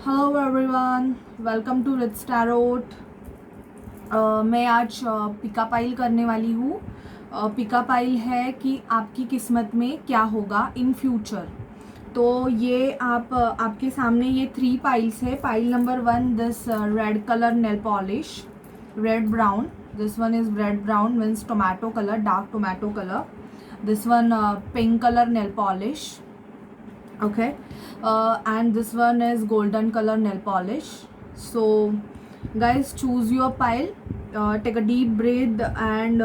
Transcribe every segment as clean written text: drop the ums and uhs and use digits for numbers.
Hello everyone, welcome to Rich Tarot. मैं आज पिका pile करने वाली हूँ। पिका पाइल है कि आपकी किस्मत में क्या होगा इन फ्यूचर। तो ये आपके सामने ये 3 पाइल्स है। Pile number 1, this red colour nail polish, red brown. This one is red brown, means tomato color, dark tomato color. This one pink color nail polish. Okay. And this one is golden color nail polish. So guys, choose your pile. Take a deep breath and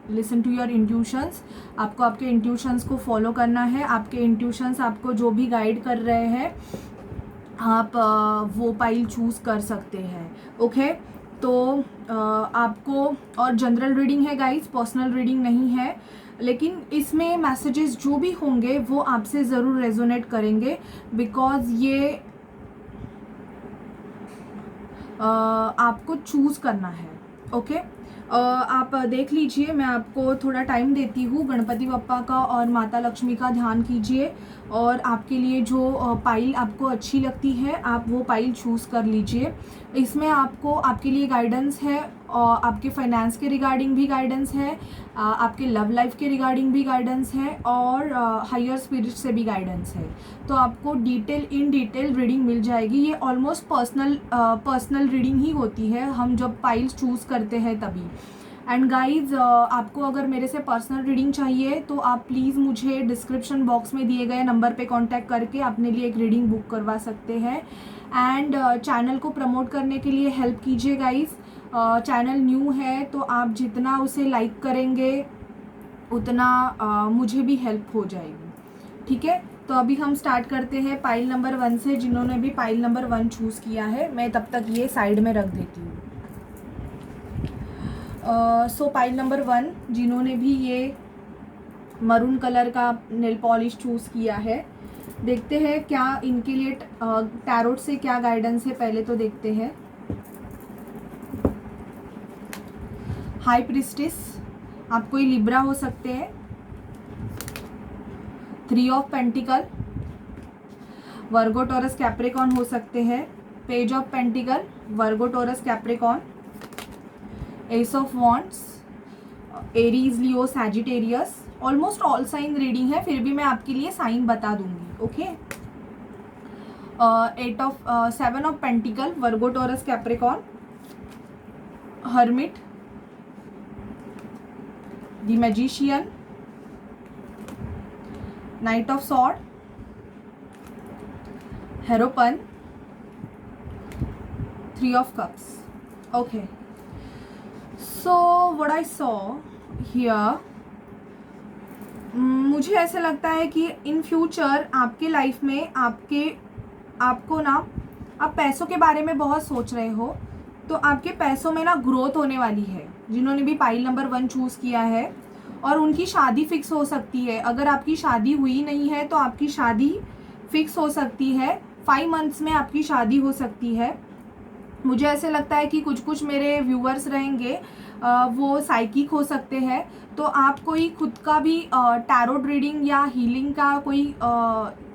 listen to your intuitions. आपको आपके intuitions को follow करना है. आपके intuitions आपको जो भी guide कर रहे हैं आप वो पाइल चूज़ कर सकते हैं. ओके. तो आपको, और जनरल रीडिंग है गाइस, पर्सनल रीडिंग नहीं है, लेकिन इसमें मैसेजेस जो भी होंगे वो आपसे ज़रूर रेजोनेट करेंगे बिकॉज ये आपको चूज़ करना है. ओके. आप देख लीजिए, मैं आपको थोड़ा टाइम देती हूँ. गणपति बप्पा का और माता लक्ष्मी का ध्यान कीजिए और आपके लिए जो पाइल आपको अच्छी लगती है आप वो पाइल चूज़ कर लीजिए. इसमें आपको आपके लिए गाइडेंस है, और आपके फाइनेंस के रिगार्डिंग भी गाइडेंस है, आपके लव लाइफ के रिगार्डिंग भी गाइडेंस है, और हायर स्पिरिट से भी गाइडेंस है. तो आपको इन डिटेल रीडिंग मिल जाएगी. ये ऑलमोस्ट पर्सनल रीडिंग ही होती है हम जब पाइल्स चूज़ करते हैं तभी. एंड गाइज, आपको अगर मेरे से पर्सनल रीडिंग चाहिए तो आप प्लीज़ मुझे डिस्क्रिप्शन बॉक्स में दिए गए नंबर पे कांटेक्ट करके अपने लिए एक रीडिंग बुक करवा सकते हैं. एंड चैनल को प्रमोट करने के लिए हेल्प कीजिए गाइज. चैनल न्यू है तो आप जितना उसे लाइक करेंगे उतना मुझे भी हेल्प हो जाएगी. ठीक है. तो अभी हम स्टार्ट करते हैं पाइल नंबर 1 से. जिन्होंने भी पाइल नंबर 1 चूज़ किया है मैं तब तक ये साइड में रख देती हूँ. सो पाइल नंबर 1, जिन्होंने भी ये मरून कलर का नेल पॉलिश चूज़ किया है, देखते हैं क्या इनके लिए टैरोट से क्या गाइडेंस है. पहले तो देखते हैं. हाई प्रिस्टेस, आप कोई लिब्रा हो सकते हैं. 3 of pentacle, Virgo Taurus Capricorn हो सकते हैं. Page of pentacle, Virgo Taurus Capricorn. Ace of wands, Aries, Leo, Sagittarius. Almost all sign reading है, फिर भी मैं आपके लिए साइन बता दूंगी. Okay. 7 of pentacle, Virgo Taurus Capricorn. Hermit, the magician, knight of sword, hierophant, 3 of cups. Okay. So what I saw here, मुझे ऐसा लगता है कि इन फ्यूचर आपके लाइफ में आपको ना, आप पैसों के बारे में बहुत सोच रहे हो, तो आपके पैसों में ना ग्रोथ होने वाली है. जिन्होंने भी पाइल नंबर 1 चूज़ किया है, और उनकी शादी फिक्स हो सकती है. अगर आपकी शादी हुई नहीं है तो आपकी शादी फिक्स हो सकती है. 5 मंथ्स में आपकी शादी हो सकती है. मुझे ऐसे लगता है कि कुछ मेरे व्यूअर्स रहेंगे वो साइकिक हो सकते हैं. तो आप कोई खुद का भी टैरोट रीडिंग या हीलिंग का कोई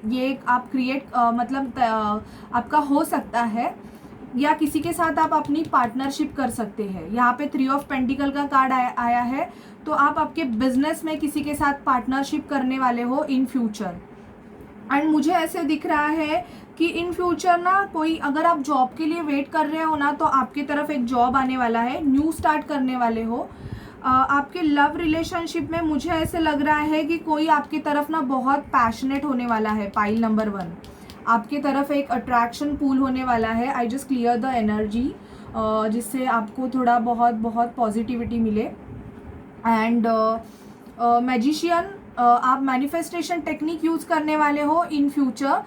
ये आप क्रिएट मतलब आपका हो सकता है, या किसी के साथ आप अपनी पार्टनरशिप कर सकते हैं. यहाँ पे 3 ऑफ पेंटिकल का कार्ड आया है, तो आप आपके बिजनेस में किसी के साथ पार्टनरशिप करने वाले हो इन फ्यूचर. एंड मुझे ऐसे दिख रहा है कि इन फ्यूचर ना, कोई अगर आप जॉब के लिए वेट कर रहे हो ना, तो आपकी तरफ एक जॉब आने वाला है. न्यू स्टार्ट करने वाले हो. आपके लव रिलेशनशिप में मुझे ऐसे लग रहा है कि कोई आपकी तरफ ना बहुत पैशनेट होने वाला है. पाइल नंबर 1, आपकी तरफ एक अट्रैक्शन पूल होने वाला है. I just clear the energy, जिससे आपको थोड़ा बहुत पॉजिटिविटी मिले. एंड मैजिशियन, आप मैनिफेस्टेशन टेक्निक यूज़ करने वाले हो इन फ्यूचर,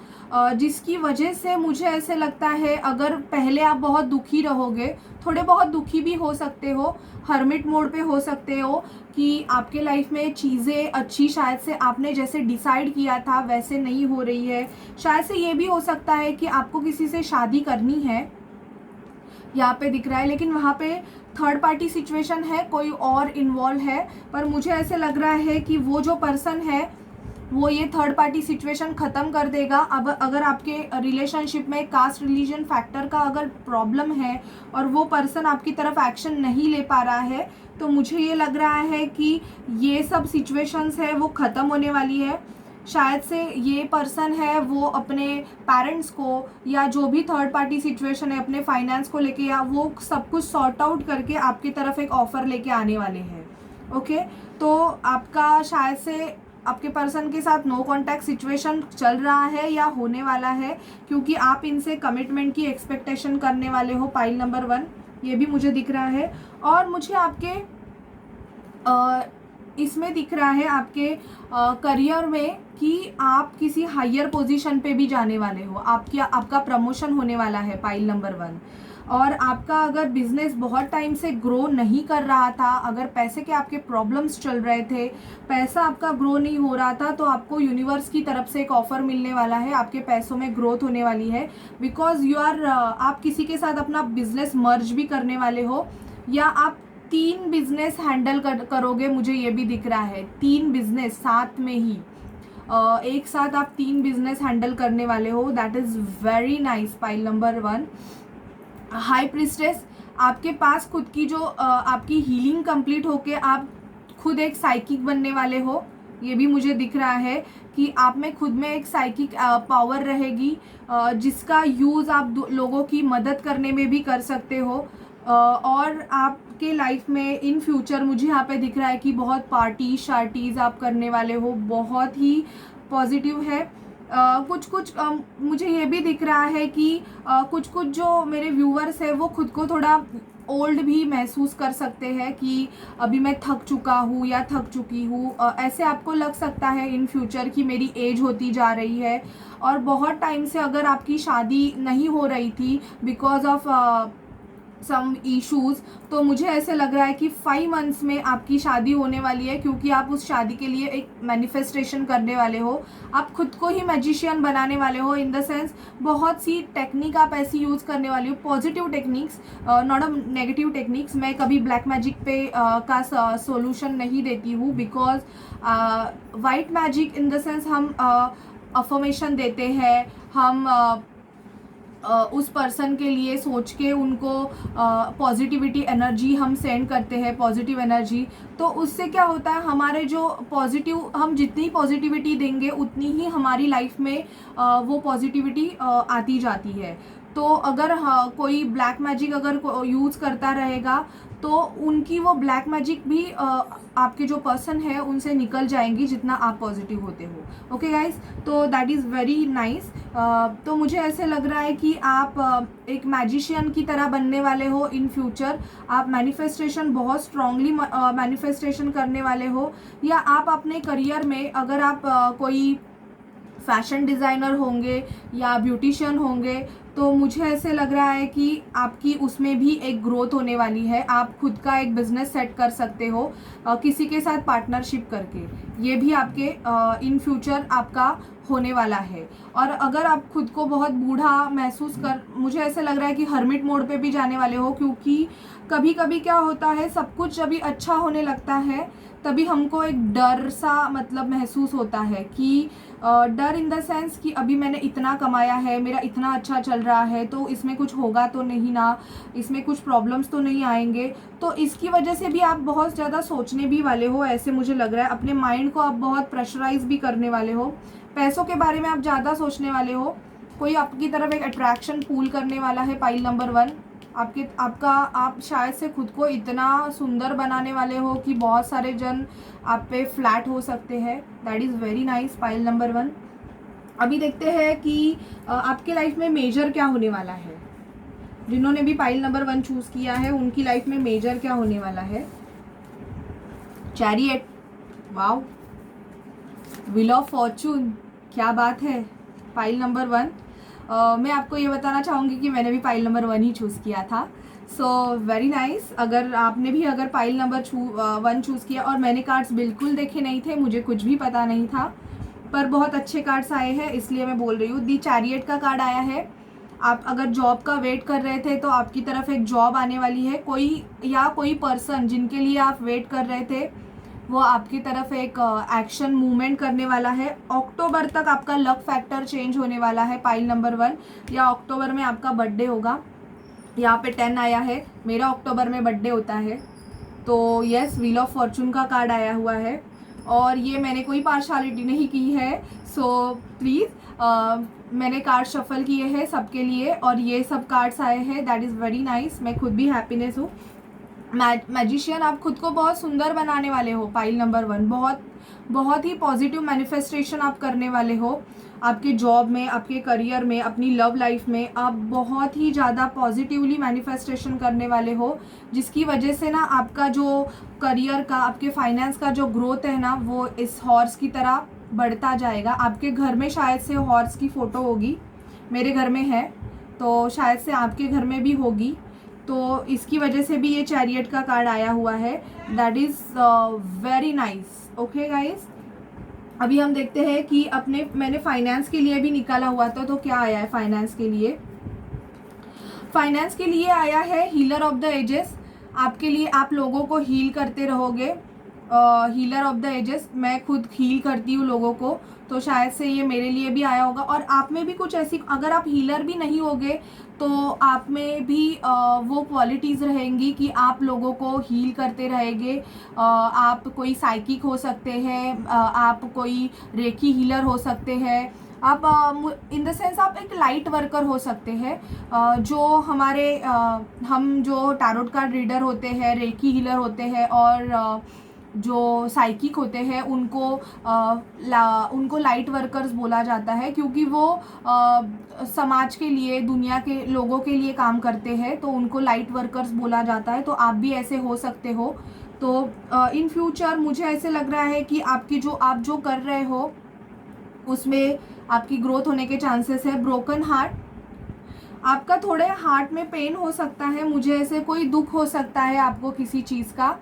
जिसकी वजह से मुझे ऐसे लगता है अगर पहले आप बहुत दुखी रहोगे, थोड़े बहुत दुखी भी हो सकते हो, हर्मिट मोड पे हो सकते हो कि आपके लाइफ में चीज़ें अच्छी शायद से आपने जैसे डिसाइड किया था वैसे नहीं हो रही है. शायद से ये भी हो सकता है कि आपको किसी से शादी करनी है, यहाँ पे दिख रहा है, लेकिन वहाँ पे थर्ड पार्टी सिचुएशन है, कोई और इन्वॉल्व है. पर मुझे ऐसे लग रहा है कि वो जो पर्सन है वो ये थर्ड पार्टी सिचुएशन ख़त्म कर देगा। अब अगर आपके रिलेशनशिप में कास्ट रिलीजन फैक्टर का अगर प्रॉब्लम है और वो पर्सन आपकी तरफ एक्शन नहीं ले पा रहा है, तो मुझे ये लग रहा है कि ये सब सिचुएशंस है वो ख़त्म होने वाली है। शायद से ये पर्सन है वो अपने पेरेंट्स को या जो भी थर्ड पार्टी सिचुएशन है अपने फाइनेंस को लेके, या वो सब कुछ सॉर्ट आउट करके आपकी तरफ एक ऑफ़र लेके आने वाले हैं। ओके, तो आपका शायद से आपके पर्सन के साथ नो कॉन्टैक्ट सिचुएशन चल रहा है या होने वाला है, क्योंकि आप इनसे कमिटमेंट की एक्सपेक्टेशन करने वाले हो, पाइल नंबर 1, ये भी मुझे दिख रहा है। और मुझे आपके इसमें दिख रहा है आपके करियर में कि आप किसी हायर पोजीशन पे भी जाने वाले हो, आपका प्रमोशन होने वाला है, पाइल नंबर 1। और आपका अगर बिजनेस बहुत टाइम से ग्रो नहीं कर रहा था, अगर पैसे के आपके प्रॉब्लम्स चल रहे थे, पैसा आपका ग्रो नहीं हो रहा था, तो आपको यूनिवर्स की तरफ से एक ऑफ़र मिलने वाला है, आपके पैसों में ग्रोथ होने वाली है। बिकॉज आप किसी के साथ अपना बिजनेस मर्ज भी करने वाले हो, या आप 3 बिजनेस हैंडल करोगे, मुझे ये भी दिख रहा है 3 बिजनेस साथ में ही, एक साथ आप 3 बिजनेस हैंडल करने वाले हो। That is very nice, pile number 1। High priestess, आपके पास खुद की जो आपकी हीलिंग कंप्लीट होके आप खुद एक साइकिक बनने वाले हो, ये भी मुझे दिख रहा है कि आप में खुद में एक साइकिक पावर रहेगी, जिसका यूज़ आप लोगों की मदद करने में भी कर सकते हो। और आपके लाइफ में इन फ्यूचर मुझे यहाँ पे दिख रहा है कि बहुत पार्टी शार्टीज़ आप करने वाले हो, बहुत ही पॉजिटिव है। कुछ मुझे ये भी दिख रहा है कि कुछ जो मेरे व्यूअर्स हैं वो खुद को थोड़ा ओल्ड भी महसूस कर सकते हैं कि अभी मैं थक चुका हूँ या थक चुकी हूँ, ऐसे आपको लग सकता है इन फ्यूचर कि मेरी एज होती जा रही है। और बहुत टाइम से अगर आपकी शादी नहीं हो रही थी बिकॉज ऑफ सम इश्यूज़, तो मुझे ऐसे लग रहा है कि 5 मंथ्स में आपकी शादी होने वाली है, क्योंकि आप उस शादी के लिए एक मैनिफेस्टेशन करने वाले हो। आप खुद को ही मैजिशियन बनाने वाले हो, इन द सेंस बहुत सी टेक्निक आप ऐसी यूज़ करने वाली हो, positive techniques, not a negative techniques. मैं कभी ब्लैक मैजिक पे का सोल्यूशन नहीं देती हूँ, because white magic in the sense हम अफर्मेशन देते हैं, हम उस पर्सन के लिए सोच के उनको पॉजिटिविटी एनर्जी हम सेंड करते हैं, पॉजिटिव एनर्जी। तो उससे क्या होता है, हमारे जो पॉजिटिव, हम जितनी पॉजिटिविटी देंगे उतनी ही हमारी लाइफ में वो पॉजिटिविटी आती जाती है। तो अगर कोई ब्लैक मैजिक अगर यूज़ करता रहेगा तो उनकी वो ब्लैक मैजिक भी आपके जो पर्सन है उनसे निकल जाएंगी, जितना आप पॉजिटिव होते हो। ओके गाइस, तो दैट इज़ वेरी नाइस। तो मुझे ऐसे लग रहा है कि आप एक मैजिशियन की तरह बनने वाले हो इन फ्यूचर। आप मैनिफेस्टेशन बहुत स्ट्रांगली मैनिफेस्टेशन करने वाले हो, या आप अपने करियर में अगर आप कोई फैशन डिज़ाइनर होंगे या ब्यूटिशियन होंगे, तो मुझे ऐसे लग रहा है कि आपकी उसमें भी एक ग्रोथ होने वाली है। आप खुद का एक बिजनेस सेट कर सकते हो किसी के साथ पार्टनरशिप करके, ये भी आपके इन फ्यूचर आपका होने वाला है। और अगर आप खुद को बहुत बूढ़ा महसूस मुझे ऐसे लग रहा है कि हर्मिट मोड पे भी जाने वाले हो, क्योंकि कभी कभी क्या होता है, सब कुछ अभी अच्छा होने लगता है तभी हमको एक डर सा मतलब महसूस होता है कि डर इन द सेंस कि अभी मैंने इतना कमाया है, मेरा इतना अच्छा चल रहा है, तो इसमें कुछ होगा तो नहीं ना, इसमें कुछ प्रॉब्लम्स तो नहीं आएंगे। तो इसकी वजह से भी आप बहुत ज़्यादा सोचने भी वाले हो, ऐसे मुझे लग रहा है। अपने माइंड को आप बहुत प्रेशराइज भी करने वाले हो, पैसों के बारे में आप ज़्यादा सोचने वाले हो, कोई आपकी तरफ एक अट्रैक्शन पूल करने वाला है, पाइल नंबर 1। आप शायद से खुद को इतना सुंदर बनाने वाले हो कि बहुत सारे जन आप पे फ्लैट हो सकते हैं। That is very nice, pile number 1। अभी देखते हैं कि आपके लाइफ में मेजर क्या होने वाला है। जिन्होंने भी पाइल नंबर 1 चूज़ किया है उनकी लाइफ में मेजर क्या होने वाला है। Chariot, wow, wheel of Fortune, क्या बात है, पाइल नंबर 1। मैं आपको ये बताना चाहूँगी कि मैंने भी पाइल नंबर 1 ही चूज़ किया था। So very nice. अगर आपने भी अगर पाइल नंबर 1 चूज़ किया, और मैंने कार्ड्स बिल्कुल देखे नहीं थे, मुझे कुछ भी पता नहीं था, पर बहुत अच्छे कार्ड्स आए हैं इसलिए मैं बोल रही हूँ। दी चैरियट का कार्ड आया है। आप अगर जॉब का वेट कर रहे थे तो आपकी तरफ एक जॉब आने वाली है। कोई पर्सन जिनके लिए आप वेट कर रहे थे, वो आपकी तरफ एक एक्शन मूवमेंट करने वाला है। अक्टूबर तक आपका लक फैक्टर चेंज होने वाला है पाइल नंबर 1, या अक्टूबर में आपका बर्थडे होगा। यहाँ पे 10 आया है, मेरा अक्टूबर में बर्थडे होता है, तो यस व्हील ऑफ फॉर्चून का कार्ड आया हुआ है। और ये मैंने कोई पार्शलिटी नहीं की है, सो प्लीज़ मैंने कार्ड शफल किए हैं सबके लिए और ये सब कार्ड्स आए हैं, दैट इज़ वेरी नाइस। मैं खुद भी हैप्पीनेस हूँ। मैजिशियन, आप खुद को बहुत सुंदर बनाने वाले हो पाइल नंबर 1। बहुत ही पॉजिटिव मैनिफेस्टेशन आप करने वाले हो आपके जॉब में, आपके करियर में, अपनी लव लाइफ में। आप बहुत ही ज़्यादा पॉजिटिवली मैनिफेस्टेशन करने वाले हो, जिसकी वजह से ना आपका जो करियर का, आपके फाइनेंस का जो ग्रोथ है ना, वो इस हॉर्स की तरह बढ़ता जाएगा। आपके घर में शायद से हॉर्स की फ़ोटो होगी, मेरे घर में है, तो शायद से आपके घर में भी होगी, तो इसकी वजह से भी ये चैरियट का कार्ड आया हुआ है। That is very nice. Okay guys, अभी हम देखते हैं कि मैंने फाइनेंस के लिए भी निकाला हुआ था, तो क्या आया है फाइनेंस के लिए। फाइनेंस के लिए आया है हीलर ऑफ द एजेस। आपके लिए, आप लोगों को हील करते रहोगे। हीलर ऑफ द एजेस, मैं खुद हील करती हूँ लोगों को, तो शायद से ये मेरे लिए भी आया होगा। और आप में भी कुछ ऐसी, अगर आप हीलर भी नहीं होगे तो आप में भी वो क्वालिटीज़ रहेंगी कि आप लोगों को हील करते रहेंगे। आप कोई साइकिक हो सकते हैं, आप कोई रेकी हीलर हो सकते हैं, आप इन द सेंस आप एक लाइट वर्कर हो सकते हैं। जो हम जो टैरोट कार्ड रीडर होते हैं, रेकी हीलर होते हैं और जो साइकिक होते हैं, उनको लाइट वर्कर्स बोला जाता है, क्योंकि वो समाज के लिए, दुनिया के लोगों के लिए काम करते हैं, तो उनको लाइट वर्कर्स बोला जाता है। तो आप भी ऐसे हो सकते हो। तो इन फ्यूचर मुझे ऐसे लग रहा है कि आप जो कर रहे हो उसमें आपकी ग्रोथ होने के चांसेस है। ब्रोकन हार्ट, आपका थोड़े हार्ट में पेन हो सकता है, मुझे ऐसे कोई दुख हो सकता है आपको किसी चीज़ का।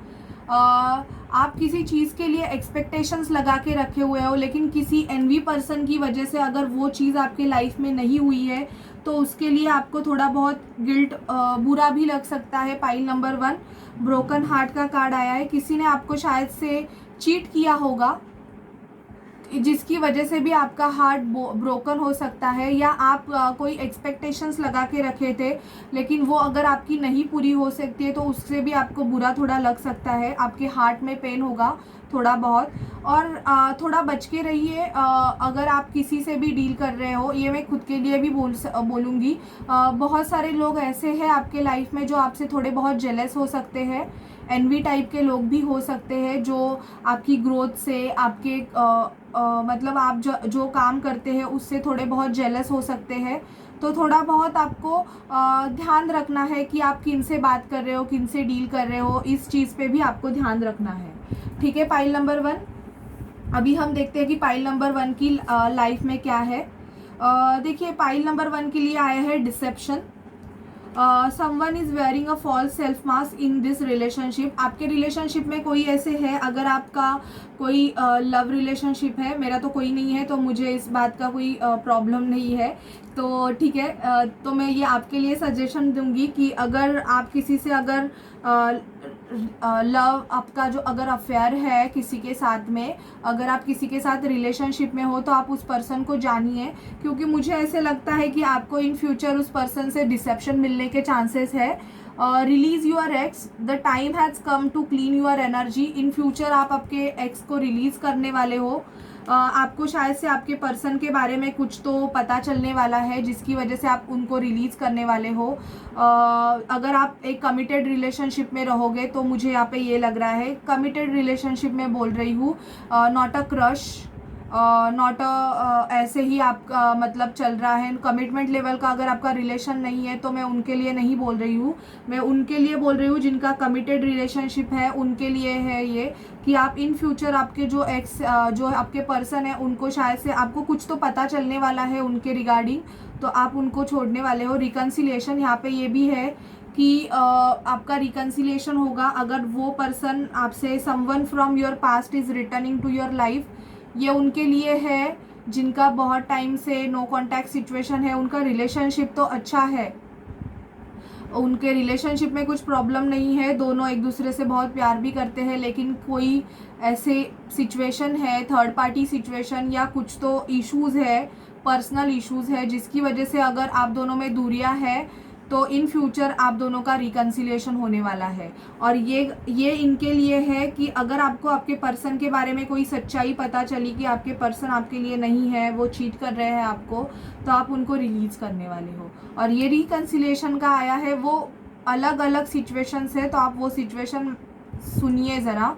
आप किसी चीज़ के लिए एक्सपेक्टेशंस लगा के रखे हुए हो, लेकिन किसी एनवी पर्सन की वजह से अगर वो चीज़ आपके लाइफ में नहीं हुई है, तो उसके लिए आपको थोड़ा बहुत गिल्ट, बुरा भी लग सकता है। पाइल नंबर 1 ब्रोकन हार्ट का कार्ड आया है। किसी ने आपको शायद से चीट किया होगा, जिसकी वजह से भी आपका हार्ट ब्रोकन हो सकता है, या आप कोई एक्सपेक्टेशंस लगा के रखे थे, लेकिन वो अगर आपकी नहीं पूरी हो सकती है, तो उससे भी आपको बुरा थोड़ा लग सकता है। आपके हार्ट में पेन होगा थोड़ा बहुत, और थोड़ा बच के रहिए अगर आप किसी से भी डील कर रहे हो। ये मैं खुद के लिए भी बोलूँगी। बहुत सारे लोग ऐसे हैं आपके लाइफ में जो आपसे थोड़े बहुत जेलस हो सकते हैं। एनवी टाइप के लोग भी हो सकते हैं जो आपकी ग्रोथ से, आपके मतलब आप जो काम करते हैं उससे थोड़े बहुत जेलस हो सकते हैं। तो थोड़ा बहुत आपको ध्यान रखना है कि आप किन से बात कर रहे हो, किन से डील कर रहे हो, इस चीज़ पे भी आपको ध्यान रखना है। ठीक है पाइल नंबर 1। अभी हम देखते हैं कि पाइल नंबर 1 की लाइफ में क्या है। देखिए पाइल नंबर 1 के लिए आया है deception. Someone is wearing a false self mask in this relationship. आपके रिलेशनशिप में कोई ऐसे है, अगर आपका कोई लव रिलेशनशिप है, मेरा तो कोई नहीं है, तो मुझे इस बात का कोई प्रॉब्लम नहीं है, तो ठीक है। तो मैं ये आपके लिए सजेशन दूंगी कि अगर आप किसी से अगर लव, आपका जो अगर अफेयर है किसी के साथ में, अगर आप किसी के साथ रिलेशनशिप में हो, तो आप उस पर्सन को जानिए, क्योंकि मुझे ऐसे लगता है कि आपको इन फ्यूचर उस पर्सन से डिसेप्शन मिलने के चांसेस है। Release your ex, the time has come to clean your energy. In future आप आपके एक्स को रिलीज़ करने वाले हो। आपको शायद से आपके पर्सन के बारे में कुछ तो पता चलने वाला है, जिसकी वजह से आप उनको रिलीज़ करने वाले हो। अगर आप एक कमिटेड रिलेशनशिप में रहोगे, तो मुझे यहाँ पे ये लग रहा है, कमिटेड रिलेशनशिप में बोल रही हूँ, नॉट अ क्रश, नॉट ऐसे ही आपका मतलब चल रहा है। कमिटमेंट लेवल का अगर आपका रिलेशन नहीं है, तो मैं उनके लिए नहीं बोल रही हूँ, मैं उनके लिए बोल रही हूँ जिनका कमिटेड रिलेशनशिप है, उनके लिए है ये कि आप इन फ्यूचर आपके जो एक्स, जो आपके पर्सन है, उनको शायद से आपको कुछ तो पता चलने वाला है उनके रिगार्डिंग, तो आप उनको छोड़ने वाले हो। रिकन्सिलिएशन यहाँ पे ये भी है कि आपका रिकन्सिलिएशन होगा अगर वो पर्सन आपसे, someone from your past is returning to your life. ये उनके लिए है जिनका बहुत टाइम से नो कॉन्टैक्ट सिचुएशन है, उनका रिलेशनशिप तो अच्छा है, उनके रिलेशनशिप में कुछ प्रॉब्लम नहीं है, दोनों एक दूसरे से बहुत प्यार भी करते हैं, लेकिन कोई ऐसे सिचुएशन है, थर्ड पार्टी सिचुएशन या कुछ तो इश्यूज़ है, पर्सनल इश्यूज़ है, जिसकी वजह से अगर आप दोनों में दूरियां हैं तो इन फ्यूचर आप दोनों का रिकन्सिलिएशन होने वाला है। और ये इनके लिए है कि अगर आपको आपके पर्सन के बारे में कोई सच्चाई पता चली कि आपके पर्सन आपके लिए नहीं है, वो चीट कर रहे हैं आपको, तो आप उनको रिलीज़ करने वाले हो। और ये रिकन्सिलिएशन का आया है, वो अलग अलग सिचुएशंस है, तो आप वो सिचुएशन सुनिए ज़रा,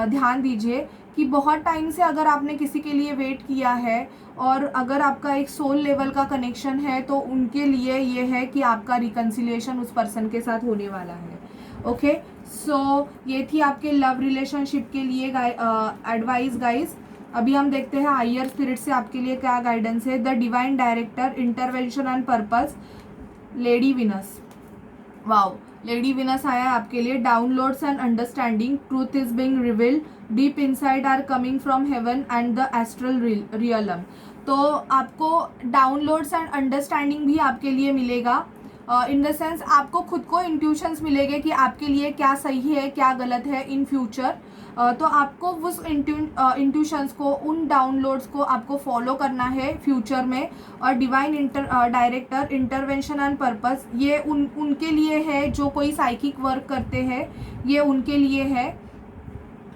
ध्यान दीजिए कि बहुत टाइम से अगर आपने किसी के लिए वेट किया है और अगर आपका एक सोल लेवल का कनेक्शन है, तो उनके लिए ये है कि आपका रिकन्सिलिएशन उस पर्सन के साथ होने वाला है। ओके, सो ये थी आपके लव रिलेशनशिप के लिए एडवाइस गाइस। अभी हम देखते हैं हायर स्पिरिट से आपके लिए क्या गाइडेंस है। The divine director, intervention and purpose, lady Venus. Wow, lady Venus आया है आपके लिए। Downloads and understanding, truth is being revealed, deep inside are coming from heaven and the astral realm. तो आपको डाउनलोड्स एंड अंडरस्टैंडिंग भी आपके लिए मिलेगा, इन द सेंस आपको खुद को इंट्यूशंस मिलेंगे कि आपके लिए क्या सही है क्या गलत है इन फ्यूचर। तो आपको उस इंट्यूशंस को, उन डाउनलोड्स को आपको फॉलो करना है फ्यूचर में। और divine director, intervention and purpose, ये उनके लिए है जो कोई साइकिक वर्क करते हैं, ये उनके लिए है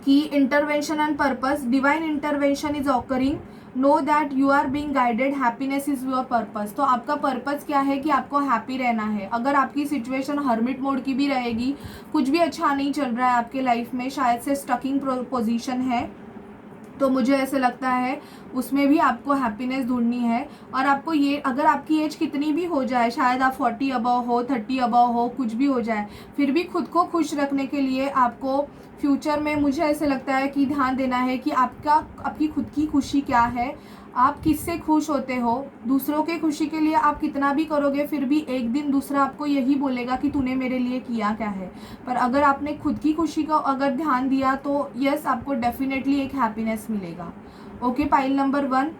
कि intervention and purpose, divine intervention is occurring, know that you are being guided, happiness is your purpose. तो आपका पर्पस क्या है कि आपको हैप्पी रहना है। अगर आपकी सिचुएशन हर्मिट मोड की भी रहेगी, कुछ भी अच्छा नहीं चल रहा है आपके लाइफ में, शायद से स्टकिंग पोजीशन है, तो मुझे ऐसे लगता है उसमें भी आपको हैप्पीनेस ढूंढनी है। और आपको ये, अगर आपकी एज कितनी भी हो जाए, शायद आप 40 अबव हो, 30 अबव हो, कुछ भी हो जाए, फिर भी खुद को खुश रखने के लिए आपको फ्यूचर में, मुझे ऐसे लगता है कि ध्यान देना है कि आपकी खुद की खुशी क्या है, आप किससे खुश होते हो। दूसरों के खुशी के लिए आप कितना भी करोगे, फिर भी एक दिन दूसरा आपको यही बोलेगा कि तूने मेरे लिए किया क्या है। पर अगर आपने खुद की खुशी को अगर ध्यान दिया, तो यस, आपको डेफिनेटली एक हैप्पीनेस मिलेगा। Okay, pile number 1।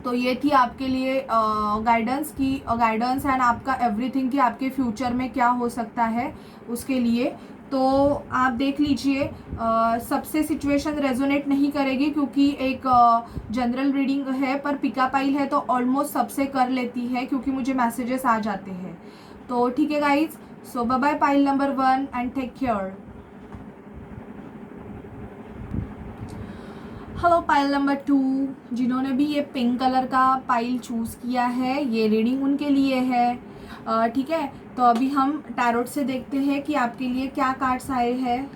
तो ये थी आपके लिए गाइडेंस एंड आपका एवरीथिंग कि आपके फ्यूचर में क्या हो सकता है उसके लिए। तो आप देख लीजिए, सबसे सिचुएशन रेजोनेट नहीं करेगी क्योंकि एक जनरल रीडिंग है, पर पिका पाइल है तो ऑलमोस्ट सबसे कर लेती है क्योंकि मुझे मैसेजेस आ जाते हैं। तो ठीक है guys, so bye bye pile number 1 and take care. Hello pile number 2, जिन्होंने भी ये पिंक कलर का पाइल चूज़ किया है, ये रीडिंग उनके लिए है। ठीक है, तो अभी हम टैरोट से देखते हैं कि आपके लिए क्या कार्ड्स आए हैं।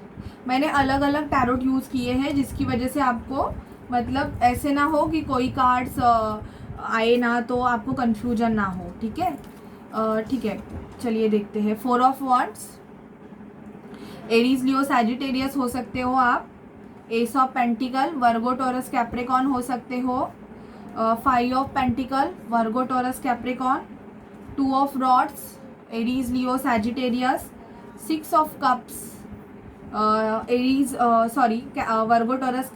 मैंने अलग अलग टैरोट यूज़ किए हैं, जिसकी वजह से आपको मतलब ऐसे ना हो कि कोई कार्ड्स आए ना तो आपको कन्फ्यूजन ना हो। ठीक है, ठीक है, चलिए देखते हैं। 4 of wands, Aries, Leo, Sagittarius हो सकते हो आप। S of pentacle, Virgo, taurus, Capricorn हो सकते हो। 5 of pentacle, Virgo, taurus, Capricorn. 2 of rods, Aries, Leo, Sagittarius. 6 of cups, Aries, Virgo, taurus,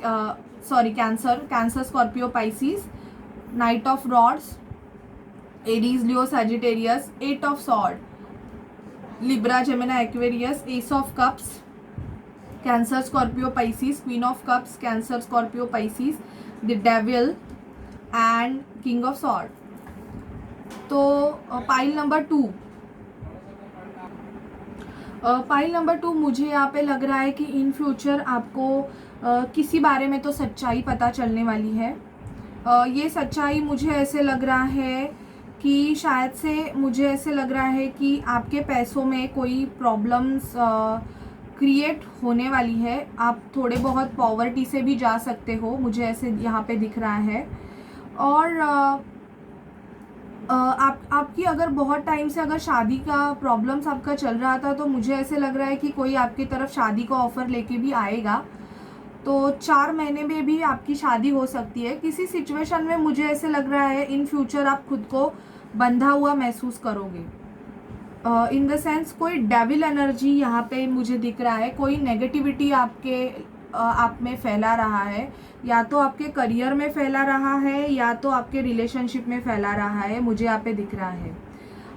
cancer, Scorpio, Pisces. Night of rods, Aries, Leo, Sagittarius. 8 of sword, Libra, Gemini, Aquarius. S of cups, cancer, Scorpio, Pisces. Queen of cups, cancer, Scorpio, Pisces. The devil and king of sword. तो pile number 2, मुझे यहाँ पे लग रहा है कि in future आपको किसी बारे में तो सच्चाई पता चलने वाली है। ये सच्चाई मुझे ऐसे लग रहा है कि शायद से, मुझे ऐसे लग रहा है कि आपके पैसों में कोई प्रॉब्लम्स क्रिएट होने वाली है। आप थोड़े बहुत पॉवर्टी से भी जा सकते हो, मुझे ऐसे यहाँ पे दिख रहा है। और आपकी अगर बहुत टाइम से अगर शादी का प्रॉब्लम्स आपका चल रहा था, तो मुझे ऐसे लग रहा है कि कोई आपकी तरफ शादी का ऑफ़र लेके भी आएगा। तो 4 महीने में भी आपकी शादी हो सकती है। किसी सिचुएशन में मुझे ऐसे लग रहा है इन फ्यूचर आप खुद को बंधा हुआ महसूस करोगे। इन द सेंस कोई डेविल एनर्जी यहाँ पे मुझे दिख रहा है, कोई नेगेटिविटी आप में फैला रहा है, या तो आपके करियर में फैला रहा है या तो आपके रिलेशनशिप में फैला रहा है, मुझे यहाँ पे दिख रहा है।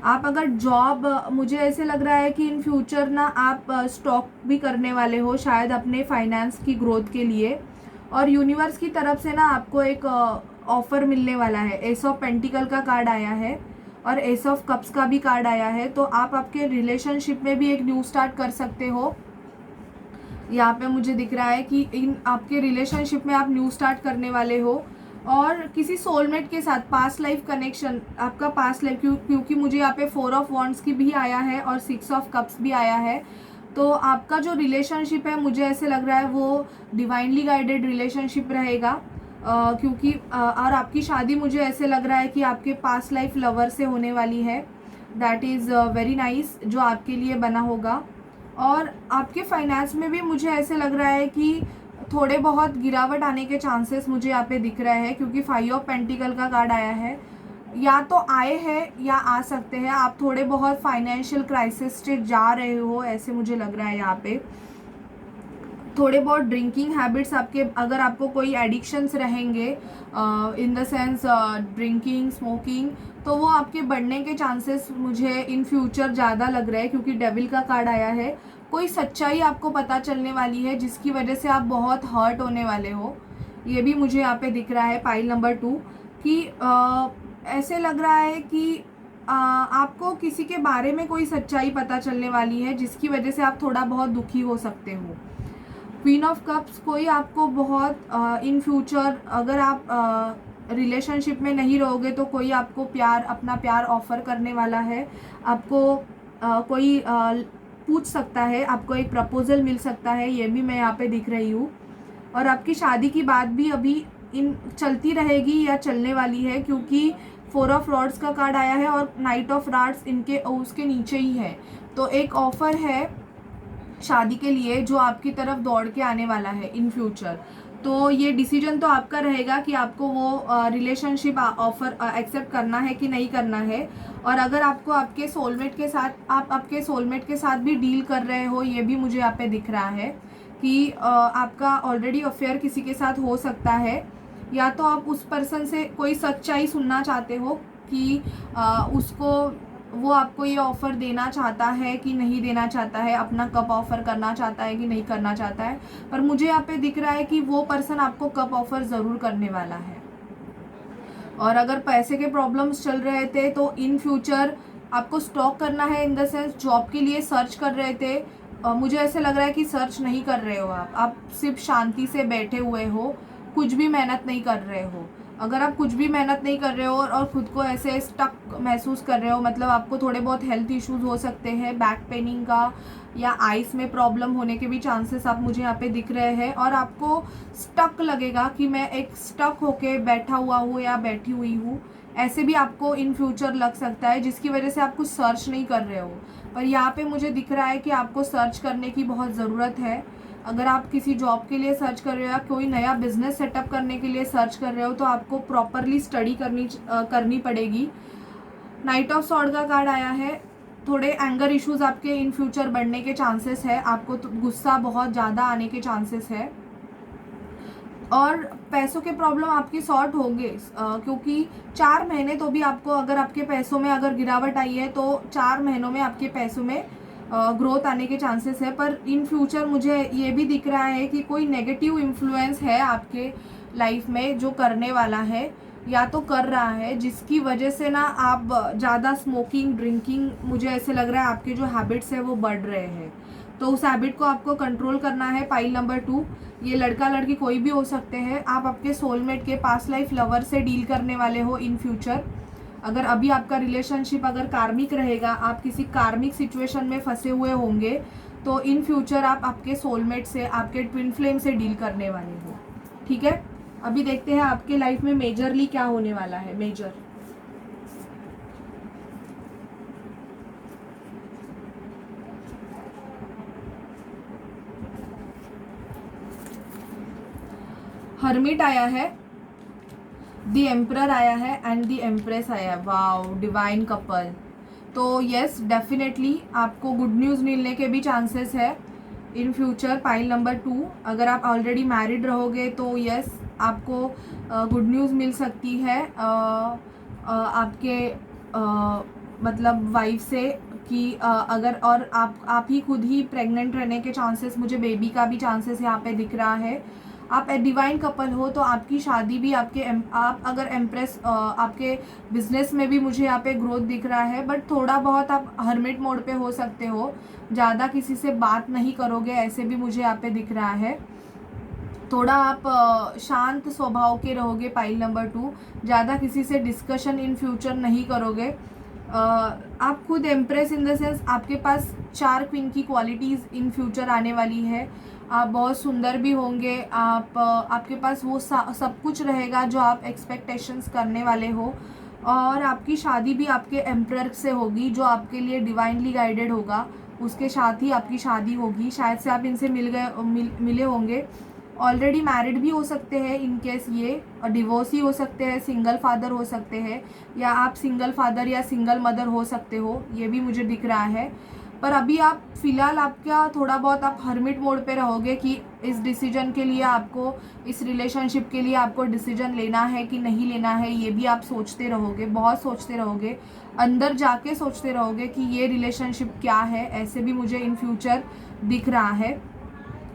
आप अगर जॉब, मुझे ऐसे लग रहा है कि इन फ्यूचर ना आप स्टॉक भी करने वाले हो शायद अपने फाइनेंस की ग्रोथ के लिए, और यूनिवर्स की तरफ से ना आपको एक ऑफ़र मिलने वाला है। एस ऑफ पेंटिकल का कार्ड आया है और एस ऑफ कप्स का भी कार्ड आया है। तो आप आपके रिलेशनशिप में भी एक न्यू स्टार्ट कर सकते हो। यहाँ पे मुझे दिख रहा है कि इन आपके रिलेशनशिप में आप न्यू स्टार्ट करने वाले हो, और किसी सोलमेट के साथ पास्ट लाइफ कनेक्शन, आपका पास्ट लाइफ, क्योंकि मुझे यहाँ पे 4 ऑफ वॉन्ड्स की भी आया है और 6 ऑफ कप्स भी आया है। तो आपका जो रिलेशनशिप है मुझे ऐसे लग रहा है वो डिवाइनली गाइडेड रिलेशनशिप रहेगा, क्योंकि और आपकी शादी मुझे ऐसे लग रहा है कि आपके पास्ट लाइफ लवर से होने वाली है। दैट इज़ वेरी नाइस, जो आपके लिए बना होगा। और आपके फाइनेंस में भी मुझे ऐसे लग रहा है कि थोड़े बहुत गिरावट आने के चांसेस मुझे यहाँ पे दिख रहे हैं, क्योंकि 5 ऑफ पेंटिकल का कार्ड आया है। या तो आए हैं या आ सकते हैं, आप थोड़े बहुत फाइनेंशियल क्राइसिस से जा रहे हो, ऐसे मुझे लग रहा है यहाँ पे। थोड़े बहुत ड्रिंकिंग हैबिट्स आपके, अगर आपको कोई एडिक्शंस रहेंगे इन द सेंस ड्रिंकिंग, स्मोकिंग, तो वो आपके बढ़ने के चांसेस मुझे इन फ्यूचर ज़्यादा लग रहे हैं, क्योंकि डेविल का कार्ड आया है। कोई सच्चाई आपको पता चलने वाली है जिसकी वजह से आप बहुत हर्ट होने वाले हो, ये भी मुझे यहाँ पे दिख रहा है पाइल नंबर 2, कि ऐसे लग रहा है कि आपको किसी के बारे में कोई सच्चाई पता चलने वाली है जिसकी वजह से आप थोड़ा बहुत दुखी हो सकते हो। क्वीन ऑफ कप्स, कोई आपको बहुत इन फ्यूचर, अगर आप रिलेशनशिप में नहीं रहोगे तो कोई आपको प्यार, अपना प्यार ऑफ़र करने वाला है। आपको कोई पूछ सकता है, आपको एक प्रपोज़ल मिल सकता है, ये भी मैं यहाँ पे दिख रही हूँ। और आपकी शादी की बात भी अभी इन चलती रहेगी या चलने वाली है, क्योंकि 4 ऑफ रॉड्स का कार्ड आया है और नाइट ऑफ रॉड्स इनके उसके नीचे ही है। तो एक ऑफ़र है शादी के लिए जो आपकी तरफ दौड़ के आने वाला है इन फ्यूचर। तो ये डिसीजन तो आपका रहेगा कि आपको वो रिलेशनशिप ऑफर एक्सेप्ट करना है कि नहीं करना है। और अगर आपको आपके सोलमेट के साथ, आप आपके सोलमेट के साथ भी डील कर रहे हो, ये भी मुझे यहाँ पे दिख रहा है कि आपका ऑलरेडी अफेयर किसी के साथ हो सकता है, या तो आप उस पर्सन से कोई सच्चाई सुनना चाहते हो कि उसको, वो आपको ये ऑफ़र देना चाहता है कि नहीं देना चाहता है, अपना कप ऑफ़र करना चाहता है कि नहीं करना चाहता है। पर मुझे यहाँ पे दिख रहा है कि वो पर्सन आपको कप ऑफ़र ज़रूर करने वाला है। और अगर पैसे के प्रॉब्लम्स चल रहे थे तो इन फ्यूचर आपको स्टॉक करना है, इन द सेंस जॉब के लिए सर्च कर रहे थे, मुझे ऐसे लग रहा है कि सर्च नहीं कर रहे हो आप सिर्फ शांति से बैठे हुए हो, कुछ भी मेहनत नहीं कर रहे हो। अगर आप कुछ भी मेहनत नहीं कर रहे हो और खुद को ऐसे स्टक महसूस कर रहे हो, मतलब आपको थोड़े बहुत हेल्थ इश्यूज हो सकते हैं, बैक पेनिंग का या आइस में प्रॉब्लम होने के भी चांसेस आप मुझे यहाँ पे दिख रहे हैं। और आपको स्टक लगेगा कि मैं एक स्टक होके बैठा हुआ हूँ या बैठी हुई हूँ, ऐसे भी आपको इन फ्यूचर लग सकता है, जिसकी वजह से आप कुछ सर्च नहीं कर रहे हो। पर यहाँ पे मुझे दिख रहा है कि आपको सर्च करने की बहुत ज़रूरत है। अगर आप किसी जॉब के लिए सर्च कर रहे हो या कोई नया बिजनेस सेटअप करने के लिए सर्च कर रहे हो, तो आपको प्रॉपरली स्टडी करनी पड़ेगी। नाइट ऑफ सॉर्ड का कार्ड आया है। थोड़े एंगर इश्यूज आपके इन फ्यूचर बढ़ने के चांसेस है, आपको तो गुस्सा बहुत ज़्यादा आने के चांसेस है। और पैसों के प्रॉब्लम आपकी सॉर्ट होंगे, क्योंकि 4 महीने तो भी आपको, अगर आपके पैसों में अगर गिरावट आई है तो 4 महीनों में आपके पैसों में ग्रोथ आने के चांसेस है। पर इन फ्यूचर मुझे ये भी दिख रहा है कि कोई नेगेटिव इन्फ्लुएंस है आपके लाइफ में जो करने वाला है या तो कर रहा है, जिसकी वजह से ना आप ज़्यादा स्मोकिंग, ड्रिंकिंग, मुझे ऐसे लग रहा है आपके जो हैबिट्स है वो बढ़ रहे हैं। तो उस हैबिट को आपको कंट्रोल करना है। पाइल नंबर 2, ये लड़का लड़की कोई भी हो सकते हैं। आप आपके सोलमेट के पास्ट लाइफ लवर से डील करने वाले हो इन फ्यूचर। अगर अभी आपका रिलेशनशिप अगर कार्मिक रहेगा, आप किसी कार्मिक सिचुएशन में फंसे हुए होंगे, तो इन फ्यूचर आप आपके सोलमेट से, आपके ट्विन फ्लेम से डील करने वाले हो। ठीक है, अभी देखते हैं आपके लाइफ में मेजरली क्या होने वाला है। मेजर हर्मिट आया है, द एम्परर आया है एंड द एम्प्रेस आया है। Wow, divine couple. तो यस, डेफिनेटली आपको गुड न्यूज़ मिलने के भी चांसेस है इन फ्यूचर। पाइल नंबर 2, अगर आप ऑलरेडी मैरिड रहोगे तो यस, आपको गुड न्यूज़ मिल सकती है। आपके मतलब वाइफ से कि अगर और आप ही खुद ही प्रेग्नेंट रहने के चांसेस, मुझे बेबी का भी चांसेस यहाँ पे दिख रहा है। आप डिवाइन कपल हो तो आपकी शादी भी आप अगर एम्प्रेस आपके बिजनेस में भी मुझे यहाँ पे ग्रोथ दिख रहा है, बट थोड़ा बहुत आप हर्मिट मोड पे हो सकते हो, ज़्यादा किसी से बात नहीं करोगे ऐसे भी मुझे यहाँ पे दिख रहा है। थोड़ा आप शांत स्वभाव के रहोगे पाइल नंबर 2, ज़्यादा किसी से डिस्कशन इन फ्यूचर नहीं करोगे। आप खुद एम्प्रेस इन द सेंस आपके पास 4 क्वीन की क्वालिटीज़ इन फ्यूचर आने वाली है। आप बहुत सुंदर भी होंगे, आपके पास वो सब कुछ रहेगा जो आप एक्सपेक्टेशंस करने वाले हो, और आपकी शादी भी आपके एम्प्रर से होगी जो आपके लिए डिवाइनली गाइडेड होगा, उसके साथ ही आपकी शादी होगी। शायद से आप इनसे मिले होंगे, ऑलरेडी मैरिड भी हो सकते हैं इन केस ये, और डिवोर्स ही हो सकते हैं, सिंगल फादर हो सकते हैं, या आप सिंगल फादर या सिंगल मदर हो सकते हो, ये भी मुझे दिख रहा है। पर अभी आप फ़िलहाल आपका थोड़ा बहुत आप हर्मिट मोड पे रहोगे कि इस डिसीजन के लिए आपको, इस रिलेशनशिप के लिए आपको डिसीजन लेना है कि नहीं लेना है, ये भी आप सोचते रहोगे, बहुत सोचते रहोगे, अंदर जाके सोचते रहोगे कि ये रिलेशनशिप क्या है, ऐसे भी मुझे इन फ्यूचर दिख रहा है।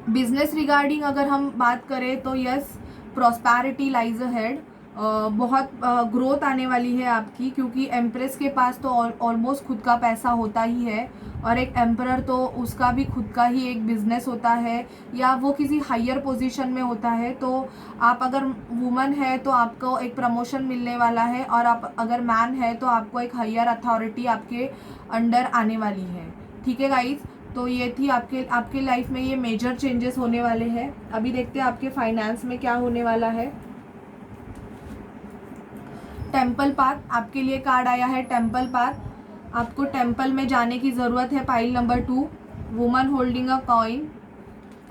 बिजनेस रिगार्डिंग अगर हम बात करें तो यस, प्रॉस्पैरिटी लाइज अहेड, बहुत ग्रोथ आने वाली है आपकी, क्योंकि एम्प्रेस के पास तो ऑलमोस्ट खुद का पैसा होता ही है, और एक एम्परर तो उसका भी खुद का ही एक बिजनेस होता है, या वो किसी हायर पोजीशन में होता है। तो आप अगर वुमन है तो आपको एक प्रमोशन मिलने वाला है, और आप अगर मैन है तो आपको एक हायर अथॉरिटी आपके अंडर आने वाली है। ठीक है गाइज, तो ये थी आपके लाइफ में ये मेजर चेंजेस होने वाले हैं। अभी देखते हैं आपके फाइनेंस में क्या होने वाला है। टेम्पल पाथ आपके लिए कार्ड आया है, टेम्पल पाथ। आपको टेम्पल में जाने की ज़रूरत है, pile number 2, woman holding a coin,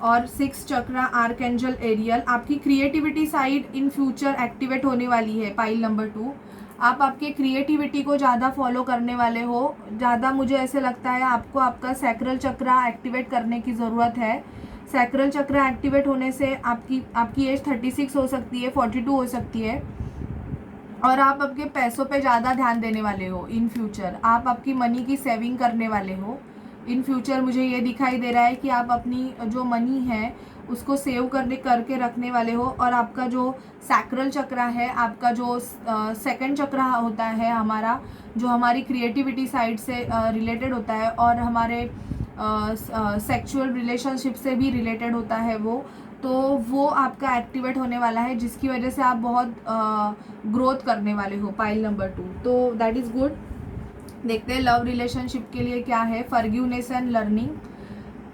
और 6 चक्रा आर्कएंजल एरियल। आपकी creativity side in future activate होने वाली है, पाइल नंबर 2। आप आपके क्रिएटिविटी को ज़्यादा फॉलो करने वाले हो, ज़्यादा मुझे ऐसे लगता है आपको आपका सैक्रल चक्रा एक्टिवेट करने की ज़रूरत है। सैक्रल चक्रा एक्टिवेट होने से आपकी एज 36 हो सकती है, 42 हो सकती है, और आप आपके पैसों पे ज़्यादा ध्यान देने वाले हो इन फ्यूचर। आप आपकी मनी की सेविंग करने वाले हो इन फ्यूचर। मुझे ये दिखाई दे रहा है कि आप अपनी जो मनी है उसको सेव करके रखने वाले हो, और आपका जो सैक्रल चक्रा है, आपका जो सेकंड चक्रा होता है हमारा, जो हमारी क्रिएटिविटी साइड से रिलेटेड होता है, और हमारे सेक्सुअल रिलेशनशिप से भी रिलेटेड होता है वो आपका एक्टिवेट होने वाला है, जिसकी वजह से आप बहुत ग्रोथ करने वाले हो, पाइल नंबर 2। तो दैट इज़ गुड। देखते हैं लव रिलेशनशिप के लिए क्या है, फॉरगिवनेस एंड लर्निंग।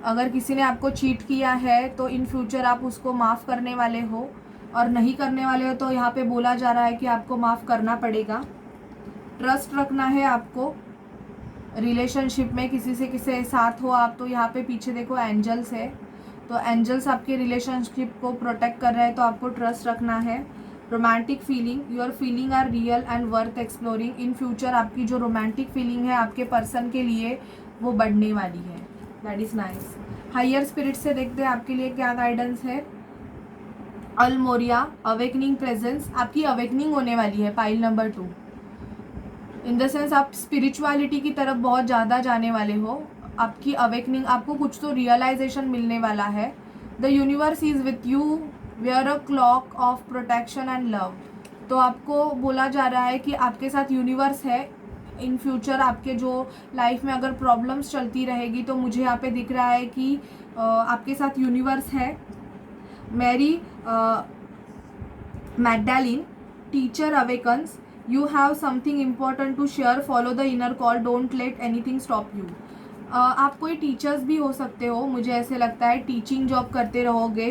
अगर किसी ने आपको चीट किया है तो इन फ्यूचर आप उसको माफ़ करने वाले हो, और नहीं करने वाले हो तो यहाँ पे बोला जा रहा है कि आपको माफ़ करना पड़ेगा। ट्रस्ट रखना है आपको रिलेशनशिप में, किसी से साथ हो आप तो यहाँ पे पीछे देखो एंजल्स है, तो एंजल्स आपके रिलेशनशिप को प्रोटेक्ट कर रहे हैं, तो आपको ट्रस्ट रखना है। Romantic feeling, your feeling are real and worth exploring. In future आपकी जो रोमांटिक फीलिंग है आपके पर्सन के लिए वो बढ़ने वाली है, that is nice. Higher spirit से देखते हैं आपके लिए क्या गाइडेंस है। अल्मोरिया, अवेकनिंग प्रेजेंस, आपकी अवेकनिंग होने वाली है, pile number 2। In the sense आप स्पिरिचुअलिटी की तरफ बहुत ज़्यादा जाने वाले हो, आपकी अवेकनिंग, आपको कुछ तो रियलाइजेशन मिलने वाला है। The universe is with you, wear a cloak of protection and love. तो आपको बोला जा रहा है कि आपके साथ यूनिवर्स है इन फ्यूचर। आपके जो लाइफ में अगर प्रॉब्लम्स चलती रहेगी तो मुझे यहाँ पे दिख रहा है कि आपके साथ यूनिवर्स है। Mary Magdalene, teacher awakens, you have something important to share, follow the inner call, don't let anything stop you। आप कोई टीचर्स भी हो सकते हो, मुझे ऐसे लगता है टीचिंग जॉब करते रहोगे,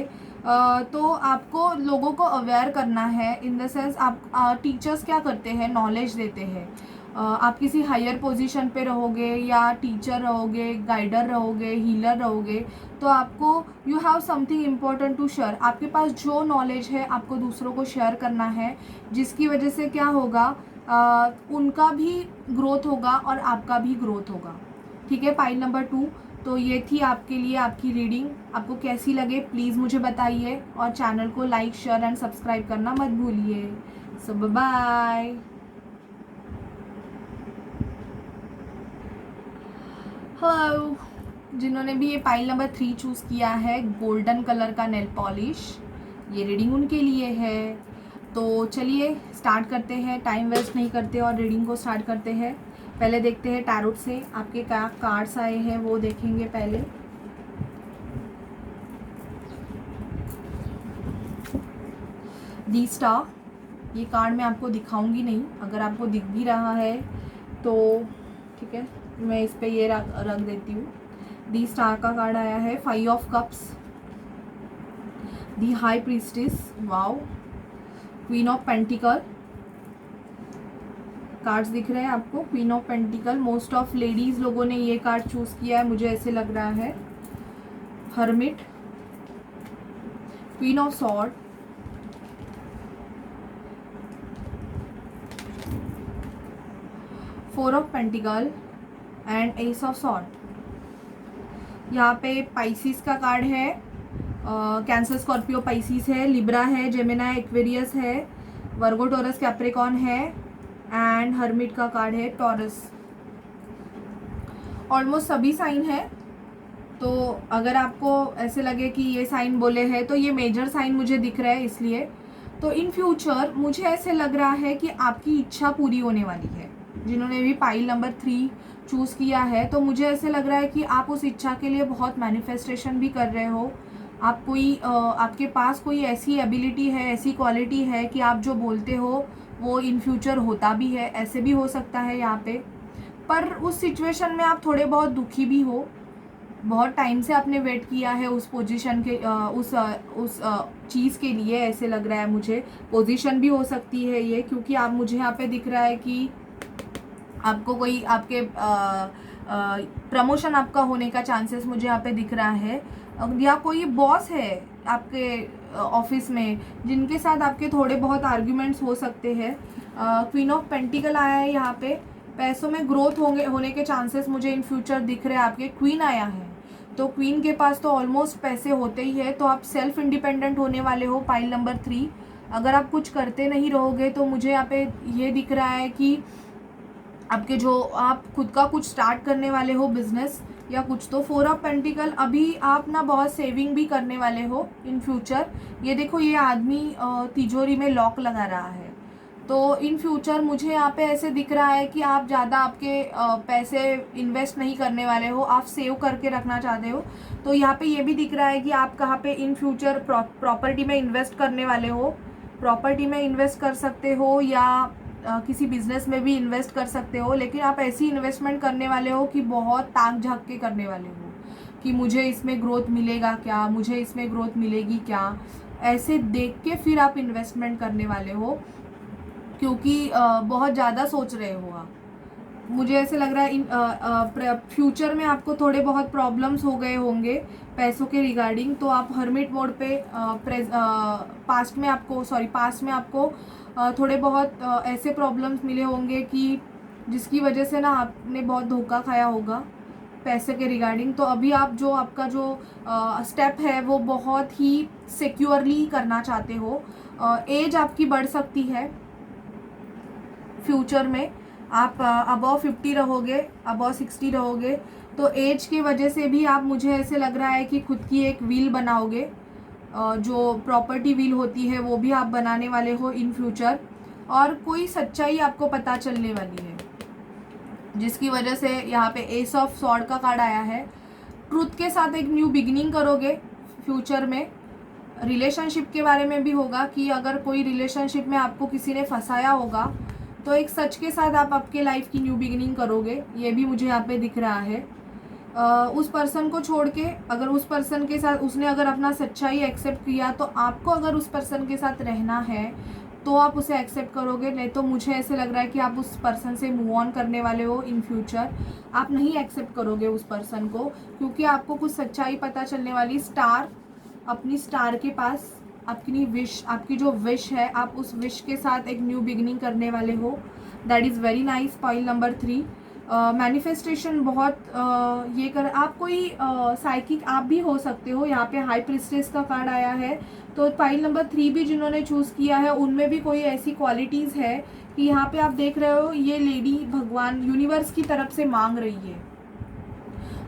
तो आपको लोगों को अवेयर करना है। इन द सेंस आप टीचर्स क्या करते हैं, नॉलेज देते हैं। आप किसी हायर पोजीशन पे रहोगे, या टीचर रहोगे, गाइडर रहोगे, हीलर रहोगे, तो आपको you have something important to share. आपके पास जो नॉलेज है आपको दूसरों को शेयर करना है, जिसकी वजह से क्या होगा, उनका भी ग्रोथ होगा और आपका भी ग्रोथ होगा। ठीक है, पाइल नंबर 2। तो ये थी आपके लिए आपकी रीडिंग। आपको कैसी लगे प्लीज़ मुझे बताइए, और चैनल को लाइक, शेयर एंड सब्सक्राइब करना मत भूलिए। सो बाय। हाँ, जिन्होंने भी ये पाइल नंबर 3 चूज़ किया है, गोल्डन कलर का नेल पॉलिश, ये रीडिंग उनके लिए है। तो चलिए स्टार्ट करते हैं, टाइम वेस्ट नहीं करते और रीडिंग को स्टार्ट करते हैं। पहले देखते हैं टैरोट से आपके क्या कार्ड्स आए हैं, वो देखेंगे पहले। दी स्टार, ये कार्ड मैं आपको दिखाऊंगी नहीं, अगर आपको दिख भी रहा है तो ठीक है, मैं इस पे ये रख देती हूँ। दी स्टार का कार्ड आया है, 5 of cups, the high priestess, wow, queen of pentacle, cards दिख रहे हैं आपको, queen of pentacle. Most of ladies लोगों ने ये कार्ड चूज किया है, मुझे ऐसे लग रहा है। Hermit, queen of sword, four of pentacle and S of sword. यहाँ पे पाइसिस का कार्ड है, कैंसर, स्कॉर्पियो, पाइसिस है, लिब्रा है, जेमिनाई, एक्वेरियस है, वर्गो, टॉरस, कैप्रिकॉर्न है एंड हर्मिट का कार्ड है, टॉरस। ऑलमोस्ट सभी साइन है, तो अगर आपको ऐसे लगे कि ये साइन बोले हैं तो ये मेजर साइन मुझे दिख रहा है, इसलिए तो इन फ्यूचर मुझे ऐसे लग रहा है कि आपकी इच्छा पूरी होने वाली है। जिन्होंने भी पाइल नंबर 3 चूज़ किया है, तो मुझे ऐसे लग रहा है कि आप उस इच्छा के लिए बहुत मैनिफेस्टेशन भी कर रहे हो। आप कोई आपके पास कोई ऐसी एबिलिटी है, ऐसी क्वालिटी है कि आप जो बोलते हो वो इन फ्यूचर होता भी है, ऐसे भी हो सकता है यहाँ पे। पर उस सिचुएशन में आप थोड़े बहुत दुखी भी हो, बहुत टाइम से आपने वेट किया है उस पोजीशन के उस चीज़ के लिए, ऐसे लग रहा है मुझे। पोजीशन भी हो सकती है ये, क्योंकि आप मुझे यहाँ पे दिख रहा है कि आपको कोई आपके प्रमोशन आपका होने का चांसेस मुझे यहाँ पे दिख रहा है, या कोई बॉस है आपके ऑफिस में जिनके साथ आपके थोड़े बहुत आर्ग्यूमेंट्स हो सकते हैं। क्वीन ऑफ पेंटिकल आया है यहाँ पे, पैसों में ग्रोथ होने के चांसेस मुझे इन फ्यूचर दिख रहे हैं आपके। क्वीन आया है, तो क्वीन के पास तो ऑलमोस्ट पैसे होते ही है, तो आप सेल्फ इंडिपेंडेंट होने वाले हो पाइल नंबर 3। अगर आप कुछ करते नहीं रहोगे तो मुझे यहाँ पे ये दिख रहा है कि आपके जो आप खुद का कुछ स्टार्ट करने वाले हो, बिजनेस या कुछ। तो 4 ऑफ पेंटिकल, अभी आप ना बहुत सेविंग भी करने वाले हो इन फ्यूचर। ये देखो, ये आदमी तिजोरी में लॉक लगा रहा है, तो इन फ्यूचर मुझे यहाँ पे ऐसे दिख रहा है कि आप ज़्यादा आपके पैसे इन्वेस्ट नहीं करने वाले हो, आप सेव करके रखना चाहते हो। तो यहाँ पे ये भी दिख रहा है कि आप कहाँ पे इन फ्यूचर प्रॉपर्टी में इन्वेस्ट करने वाले हो। प्रॉपर्टी में इन्वेस्ट कर सकते हो या किसी बिजनेस में भी इन्वेस्ट कर सकते हो, लेकिन आप ऐसी इन्वेस्टमेंट करने वाले हो कि बहुत ताक झाँक के करने वाले हो कि मुझे इसमें ग्रोथ मिलेगा क्या, मुझे इसमें ग्रोथ मिलेगी क्या, ऐसे देख के फिर आप इन्वेस्टमेंट करने वाले हो, क्योंकि बहुत ज़्यादा सोच रहे हो आप। मुझे ऐसे लग रहा है इन फ्यूचर में आपको थोड़े बहुत प्रॉब्लम्स हो गए होंगे पैसों के रिगार्डिंग, तो आप हर्मिट मोड पे पास्ट में आपको थोड़े बहुत ऐसे प्रॉब्लम्स मिले होंगे कि जिसकी वजह से ना आपने बहुत धोखा खाया होगा पैसे के रिगार्डिंग। तो अभी आप जो आपका जो स्टेप है वो बहुत ही सिक्योरली करना चाहते हो। एज आपकी बढ़ सकती है फ्यूचर में, आप अबव 50 रहोगे, अबव 60 रहोगे, तो एज की वजह से भी आप, मुझे ऐसे लग रहा है कि खुद की एक व्हील बनाओगे, जो प्रॉपर्टी व्हील होती है वो भी आप बनाने वाले हो इन फ्यूचर। और कोई सच्चाई आपको पता चलने वाली है, जिसकी वजह से यहाँ पे एस ऑफ सॉर्ड का कार्ड आया है। ट्रूथ के साथ एक न्यू बिगिनिंग करोगे फ्यूचर में। रिलेशनशिप के बारे में भी होगा कि अगर कोई रिलेशनशिप में आपको किसी ने फंसाया होगा, तो एक सच के साथ आप आपके लाइफ की न्यू बिगिनिंग करोगे, ये भी मुझे यहाँ पे दिख रहा है। उस पर्सन को छोड़ के, अगर उस पर्सन के साथ उसने अगर अपना सच्चाई एक्सेप्ट किया, तो आपको अगर उस पर्सन के साथ रहना है तो आप उसे एक्सेप्ट करोगे, नहीं तो मुझे ऐसे लग रहा है कि आप उस पर्सन से मूव ऑन करने वाले हो इन फ्यूचर। आप नहीं एक्सेप्ट करोगे उस पर्सन को, क्योंकि आपको कुछ सच्चाई पता चलने वाली। स्टार, अपनी स्टार के पास अपनी विश, आपकी जो विश है, आप उस विश के साथ एक न्यू बिगिनिंग करने वाले हो। That is very nice. Pile number 3, manifestation बहुत ये कर, आप कोई साइकिक आप भी हो सकते हो। यहाँ पे हाई प्रिस्टेस का कार्ड आया है, तो पाइल नंबर 3 भी जिन्होंने चूज़ किया है उनमें भी कोई ऐसी क्वालिटीज़ है कि यहाँ पे आप देख रहे हो ये लेडी भगवान यूनिवर्स की तरफ से मांग रही है।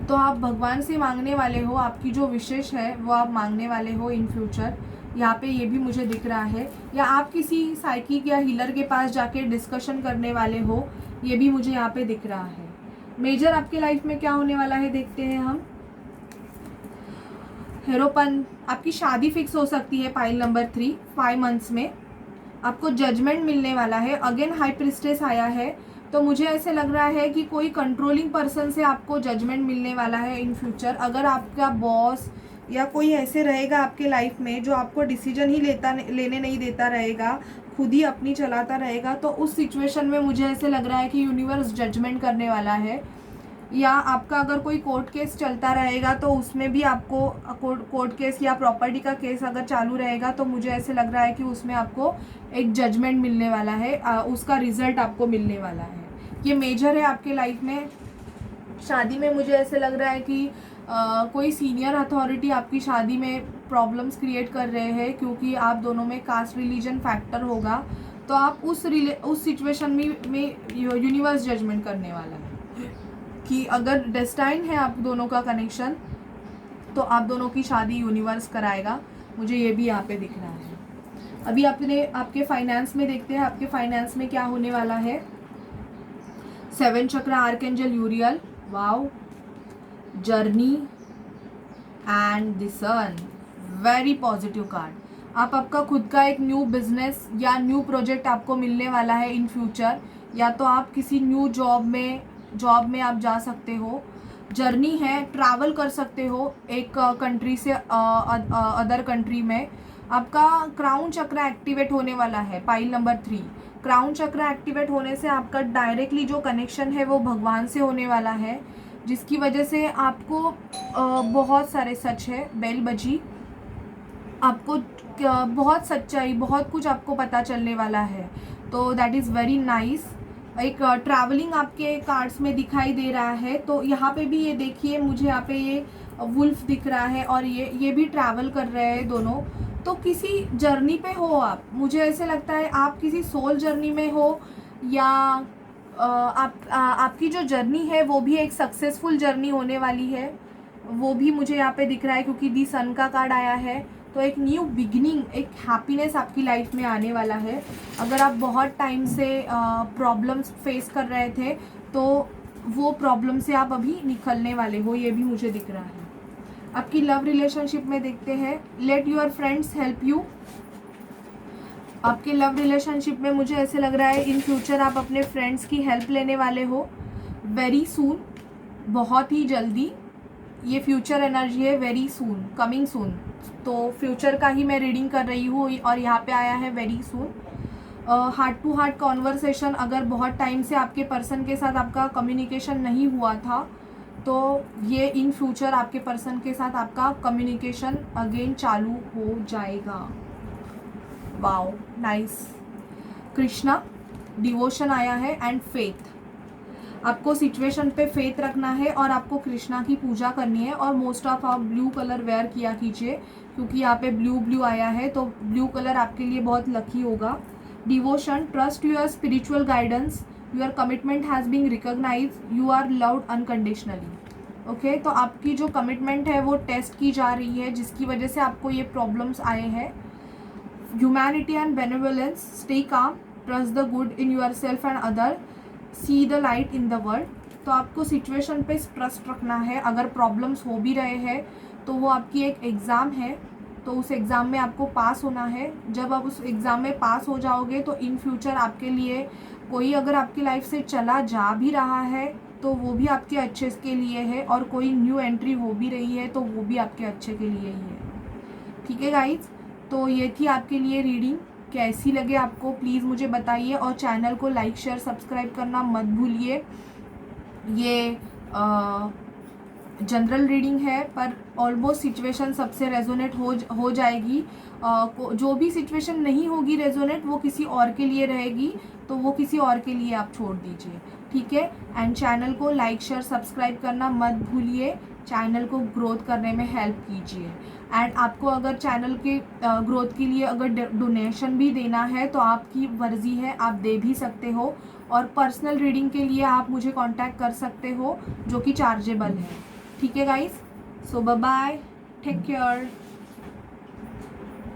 तो आप भगवान से मांगने वाले हो, आपकी जो विशेष है वो आप मांगने वाले हो इन फ्यूचर, यहाँ पे ये भी मुझे दिख रहा है। या आप किसी साइकिक या हीलर के पास जाके डिस्कशन करने वाले हो, ये भी मुझे यहाँ पे दिख रहा है। मेजर आपके लाइफ में क्या होने वाला है देखते हैं हम। हेरोपन, आपकी शादी फिक्स हो सकती है पाइल नंबर 3 5 मंथ्स में। आपको जजमेंट मिलने वाला है। अगेन हाई प्रिस्टेस आया है, तो मुझे ऐसे लग रहा है कि कोई कंट्रोलिंग पर्सन से आपको जजमेंट मिलने वाला है इन फ्यूचर। अगर आपका बॉस या कोई ऐसे रहेगा आपके लाइफ में जो आपको डिसीजन ही लेने नहीं देता रहेगा, खुद ही अपनी चलाता रहेगा, तो उस सिचुएशन में मुझे ऐसे लग रहा है कि यूनिवर्स जजमेंट करने वाला है। या आपका अगर कोई कोर्ट केस चलता रहेगा तो उसमें भी आपको कोर्ट केस या प्रॉपर्टी का केस अगर चालू रहेगा तो मुझे ऐसे लग रहा है कि उसमें आपको एक जजमेंट मिलने वाला है, उसका रिजल्ट आपको मिलने वाला है। ये मेजर है आपके लाइफ में। शादी में मुझे ऐसे लग रहा है कि कोई सीनियर अथॉरिटी आपकी शादी में प्रॉब्लम्स क्रिएट कर रहे हैं, क्योंकि आप दोनों में कास्ट रिलीजन फैक्टर होगा। तो आप उस सिचुएशन में यूनिवर्स जजमेंट करने वाला है कि अगर डेस्टाइन है आप दोनों का कनेक्शन, तो आप दोनों की शादी यूनिवर्स कराएगा। मुझे ये भी यहाँ पे दिख रहा है। अभी आपके फाइनेंस में देखते हैं, आपके फाइनेंस में क्या होने वाला है। 7 chakra archangel Uriel, wow, journey and the sun, very positive card. आपका खुद का एक न्यू बिजनेस या न्यू प्रोजेक्ट आपको मिलने वाला है इन फ्यूचर। या तो आप किसी न्यू जॉब में आप जा सकते हो। जर्नी है, ट्रैवल कर सकते हो एक कंट्री से अदर कंट्री में। आपका क्राउन चक्र एक्टिवेट होने वाला है पाइल नंबर 3। क्राउन चक्र एक्टिवेट होने से आपका डायरेक्टली जो कनेक्शन है वो भगवान से होने वाला है, जिसकी वजह से आपको बहुत सारे, सच है बेल बजी, आपको बहुत सच्चाई, बहुत कुछ आपको पता चलने वाला है। तो दैट इज़ वेरी नाइस। एक ट्रैवलिंग आपके कार्ड्स में दिखाई दे रहा है। तो यहाँ पे भी ये देखिए, मुझे यहाँ पे ये वुल्फ दिख रहा है और ये भी ट्रैवल कर रहे हैं दोनों। तो किसी जर्नी पे हो आप, मुझे ऐसे लगता है आप किसी सोल जर्नी में हो, या आपकी जो जर्नी है वो भी एक सक्सेसफुल जर्नी होने वाली है। वो भी मुझे यहाँ पे दिख रहा है क्योंकि दी सन का कार्ड आया है। तो एक न्यू बिगिनिंग, एक हैप्पीनेस आपकी लाइफ में आने वाला है। अगर आप बहुत टाइम से प्रॉब्लम्स फेस कर रहे थे तो वो प्रॉब्लम से आप अभी निकलने वाले हो, ये भी मुझे दिख रहा है। आपकी लव रिलेशनशिप में देखते हैं, let your friends help you. आपके लव रिलेशनशिप में मुझे ऐसे लग रहा है इन फ्यूचर आप अपने फ्रेंड्स की हेल्प लेने वाले हो वेरी सून, बहुत ही जल्दी। ये फ्यूचर एनर्जी है, वेरी सून, कमिंग सून। तो फ्यूचर का ही मैं रीडिंग कर रही हूँ और यहाँ पे आया है very soon. Heart to heart conversation, अगर बहुत टाइम से आपके पर्सन के साथ आपका कम्युनिकेशन नहीं हुआ था तो ये इन फ्यूचर आपके पर्सन के साथ आपका कम्युनिकेशन अगेन चालू हो जाएगा। Wow, nice. कृष्णा, डिवोशन आया है एंड फेथ। आपको सिचुएशन पे फेथ रखना है और आपको कृष्णा की पूजा करनी है। और मोस्ट ऑफ आप ब्लू कलर वेयर किया कीजिए, क्योंकि यहाँ पे ब्लू आया है, तो ब्लू कलर आपके लिए बहुत लकी होगा। Devotion, trust your spiritual guidance, your commitment has been recognise, you are loved unconditionally. Okay, तो आपकी जो कमिटमेंट है वो टेस्ट की जा रही है, जिसकी वजह से आपको ये प्रॉब्लम्स आए हैं। Humanity and benevolence, stay calm, trust the good in your self and other, see the light in the world. तो आपको सिचुएशन पे ट्रस्ट रखना है। अगर प्रॉब्लम्स हो भी रहे हैं तो वो आपकी एक एग्ज़ाम है, तो उस एग्ज़ाम में आपको पास होना है। जब आप उस एग्ज़ाम में पास हो जाओगे तो इन फ्यूचर आपके लिए कोई अगर आपकी लाइफ से चला जा भी रहा है तो वो भी आपके अच्छे के लिए है, और कोई न्यू एंट्री हो भी रही है तो वो भी आपके अच्छे के लिए ही है। ठीक है गाइज, तो ये थी आपके लिए रीडिंग। कैसी लगे आपको प्लीज़ मुझे बताइए, और चैनल को लाइक शेयर सब्सक्राइब करना मत भूलिए। ये जनरल रीडिंग है पर ऑलमोस्ट सिचुएशन सबसे रेजोनेट हो जाएगी। जो भी सिचुएशन नहीं होगी रेजोनेट वो किसी और के लिए रहेगी, तो वो किसी और के लिए आप छोड़ दीजिए। ठीक है, एंड चैनल को लाइक शेयर सब्सक्राइब करना मत भूलिए। चैनल को ग्रोथ करने में हेल्प कीजिए। एंड आपको अगर चैनल के ग्रोथ के लिए अगर डोनेशन भी देना है तो आपकी मर्जी है, आप दे भी सकते हो। और पर्सनल रीडिंग के लिए आप मुझे कांटेक्ट कर सकते हो, जो कि चार्जेबल है। ठीक है गाइस, सो बाय बाय, टेक केयर।